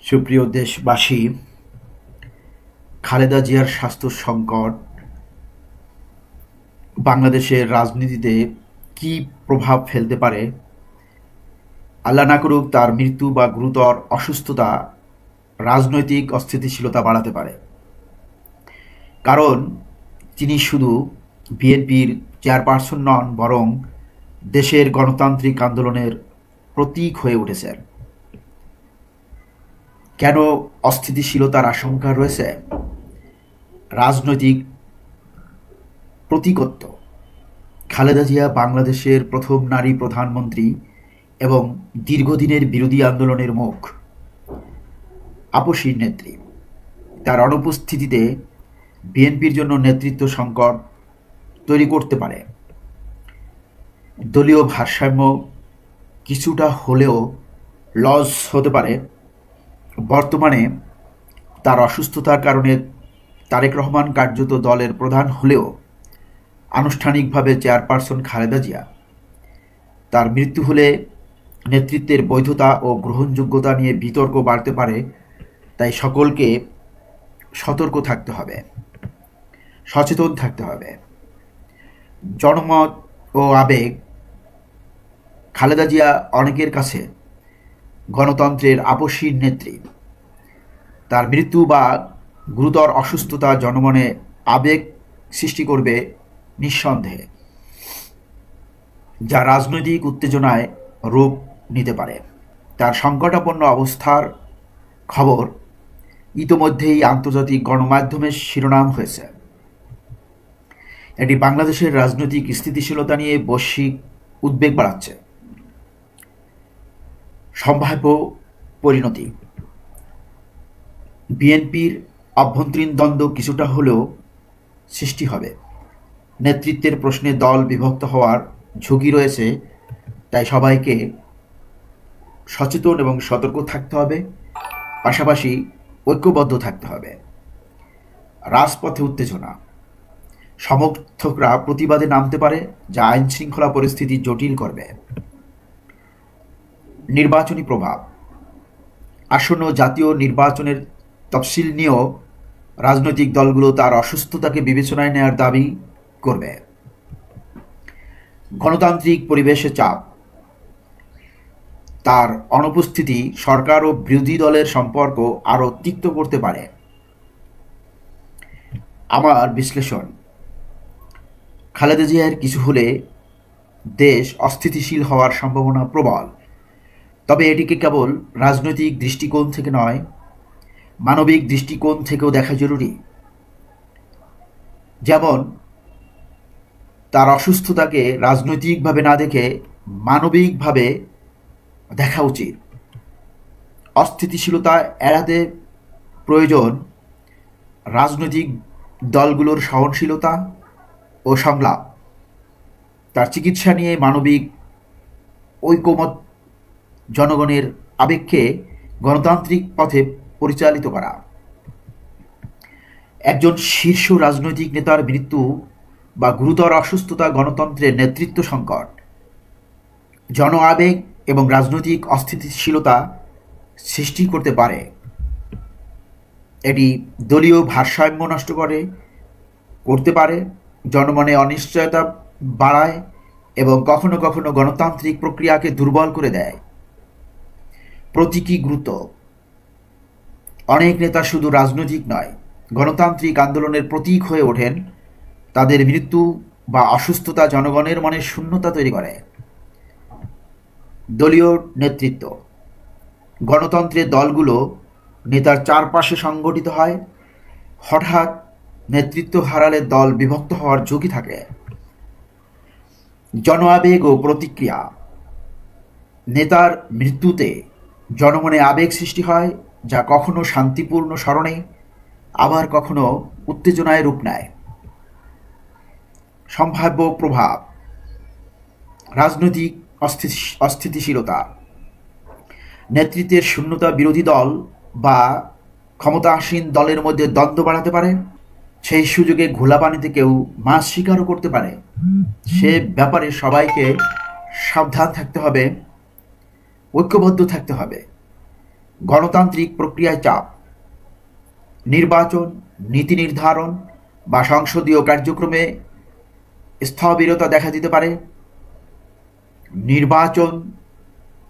সুপ্রিয় দেশবাসী, খালেদা জিয়ার স্বাস্থ্য সংকট বাংলাদেশের রাজনীতিতে কি প্রভাব ফেলতে পারে? আল্লাহ না করুক তার মৃত্যু বা গুরুতর অসুস্থতা রাজনৈতিক অস্থিতিশীলতা বাড়াতে পারে। কারণ তিনি শুধু বিএনপির চেয়ারপারসন নন, বরং দেশের গণতান্ত্রিক আন্দোলনের প্রতীক হয়ে উঠেছেন। কেন অস্থিতিশীলতার আশঙ্কা রয়েছে? রাজনৈতিক প্রতীকত্ব। খালেদা জিয়া বাংলাদেশের প্রথম নারী প্রধানমন্ত্রী এবং দীর্ঘদিনের বিরোধী আন্দোলনের মুখ, আপসীর নেত্রী। তার অনুপস্থিতিতে বিএনপির জন্য নেতৃত্ব সংকট তৈরি করতে পারে। দলীয় ভারসাম্য কিছুটা হলেও লস হতে পারে। বর্তমানে তার অসুস্থতার কারণে তারেক রহমান কার্যত দলের প্রধান হলেও আনুষ্ঠানিকভাবে চেয়ারপারসন খালেদা জিয়া। তার মৃত্যু হলে নেতৃত্বের বৈধতা ও গ্রহণযোগ্যতা নিয়ে বিতর্ক বাড়তে পারে। তাই সকলকে সতর্ক থাকতে হবে, সচেতন থাকতে হবে। জনমত ও আবেগ। খালেদা জিয়া অনেকের কাছে গণতন্ত্রের আপসীর নেত্রী। তার মৃত্যু বা গুরুতর অসুস্থতা জনমনে আবেগ সৃষ্টি করবে নিঃসন্দেহে, যা রাজনৈতিক উত্তেজনায় রূপ নিতে পারে। তার সংকটাপন্ন অবস্থার খবর ইতোমধ্যেই আন্তর্জাতিক গণমাধ্যমে শিরোনাম হয়েছে। এটি বাংলাদেশের রাজনৈতিক স্থিতিশীলতা নিয়ে বৈশ্বিক উদ্বেগ বাড়াচ্ছে। সম্ভাব্য পরিণতি। বিএনপির অভ্যন্তরীণ দ্বন্দ্ব কিছুটা হলেও সৃষ্টি হবে। নেতৃত্বের প্রশ্নে দল বিভক্ত হওয়ার ঝুঁকি রয়েছে। তাই সবাইকে সচেতন এবং সতর্ক থাকতে হবে, পাশাপাশি ঐক্যবদ্ধ থাকতে হবে। রাজপথে উত্তেজনা। সমর্থকরা প্রতিবাদে নামতে পারে, যা আইন শৃঙ্খলা পরিস্থিতি জটিল করবে। নির্বাচনী প্রভাব। আসন্ন জাতীয় নির্বাচনের তফসিল নিয়েও রাজনৈতিক দলগুলো তার অসুস্থতাকে বিবেচনায় নেওয়ার দাবি করবে। গণতান্ত্রিক পরিবেশে চাপ। তার অনুপস্থিতি সরকার ও বিরোধী দলের সম্পর্ক আরও তিক্ত করতে পারে। আমার বিশ্লেষণ, খালেদা জিয়ার কিছু হলে দেশ অস্থিতিশীল হওয়ার সম্ভাবনা প্রবল। তবে এটিকে কেবল রাজনৈতিক দৃষ্টিকোণ থেকে নয়, মানবিক দৃষ্টিকোণ থেকেও দেখা জরুরি। যেমন তার অসুস্থতাকে রাজনৈতিকভাবে না দেখে মানবিকভাবে দেখা উচিত। অস্থিতিশীলতা এড়াতে প্রয়োজন রাজনৈতিক দলগুলোর সহনশীলতা ও সংলাপ। তার চিকিৎসা নিয়ে মানবিক ঐকমত্য, জনগণের আবেগকে গণতান্ত্রিক পথে পরিচালিত করা। একজন শীর্ষ রাজনৈতিক নেতার মৃত্যু বা গুরুতর অসুস্থতা গণতন্ত্রের নেতৃত্ব সংকট, জন আবেগ এবং রাজনৈতিক অস্থিতিশীলতা সৃষ্টি করতে পারে। এটি দলীয় ভারসাম্য নষ্ট করতে পারে, জনমনে অনিশ্চয়তা বাড়ায় এবং কখনো কখনো গণতান্ত্রিক প্রক্রিয়াকে দুর্বল করে দেয়। প্রতীকী গুরুত্ব। অনেক নেতা শুধু রাজনৈতিক নয়, গণতান্ত্রিক আন্দোলনের প্রতীক হয়ে ওঠেন। তাদের মৃত্যু বা অসুস্থতা জনগণের মনে শূন্যতা তৈরি করে। দলীয় নেতৃত্ব। গণতন্ত্রের দলগুলো নেতার চারপাশে সংগঠিত হয়। হঠাৎ নেতৃত্ব হারালে দল বিভক্ত হওয়ার ঝুঁকি থাকে। জন আবেগ ও প্রতিক্রিয়া। নেতার মৃত্যুতে জনমনে আবেগ সৃষ্টি হয়, যা কখনো শান্তিপূর্ণ স্মরণে, আবার কখনো উত্তেজনায় রূপ নেয়। সম্ভাব্য প্রভাব। রাজনৈতিক অস্থিতিশীলতা। নেতৃত্বের শূন্যতা বিরোধী দল বা ক্ষমতাসীন দলের মধ্যে দ্বন্দ্ব বাড়াতে পারে। সেই সুযোগে ঘোলা পানিতে কেউ মাছ শিকারও করতে পারে। সে ব্যাপারে সবাইকে সাবধান থাকতে হবে, ঐক্যবদ্ধ থাকতে হবে। গণতান্ত্রিক প্রক্রিয়ায় চাপ, নির্বাচন, নীতি নির্ধারণ বা সংসদীয় কার্যক্রমে স্থবিরতা দেখা দিতে পারে, নির্বাচন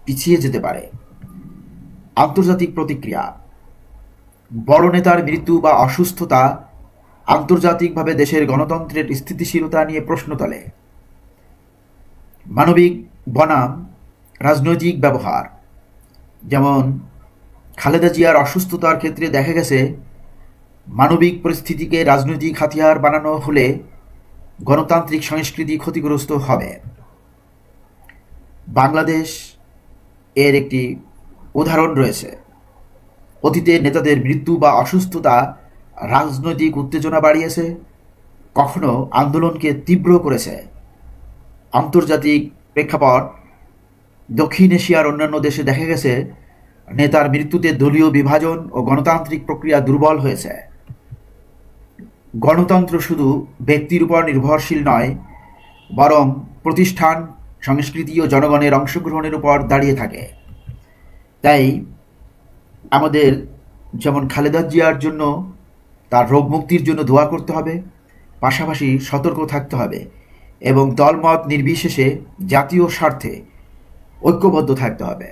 পিছিয়ে যেতে পারে। আন্তর্জাতিক প্রতিক্রিয়া, বড় নেতার মৃত্যু বা অসুস্থতা আন্তর্জাতিকভাবে দেশের গণতন্ত্রের স্থিতিশীলতা নিয়ে প্রশ্ন তোলে। মানবিক বনাম রাজনৈতিক ব্যবহার, যেমন খালেদা জিয়ার অসুস্থতার ক্ষেত্রে দেখা গেছে মানবিক পরিস্থিতিকে রাজনৈতিক হাতিয়ার বানানো হলে গণতান্ত্রিক সংস্কৃতি ক্ষতিগ্রস্ত হবে। বাংলাদেশ এর একটি উদাহরণ রয়েছে। অতীতে নেতাদের মৃত্যু বা অসুস্থতা রাজনৈতিক উত্তেজনা বাড়িয়েছে, কখনো আন্দোলনকে তীব্র করেছে। আন্তর্জাতিক প্রেক্ষাপট, দক্ষিণ এশিয়ার অন্যান্য দেশে দেখা গেছে নেতার মৃত্যুতে দলীয় বিভাজন ও গণতান্ত্রিক প্রক্রিয়া দুর্বল হয়েছে। গণতন্ত্র শুধু ব্যক্তির উপর নির্ভরশীল নয়, বরং প্রতিষ্ঠান, সংস্কৃতি ও জনগণের অংশগ্রহণের উপর দাঁড়িয়ে থাকে। তাই আমাদের যেমন খালেদা জিয়ার জন্য তার রোগ মুক্তির জন্য দোয়া করতে হবে, পাশাপাশি সতর্ক থাকতে হবে এবং দলমত নির্বিশেষে জাতীয় স্বার্থে ঐক্যবদ্ধ থাকতে হবে।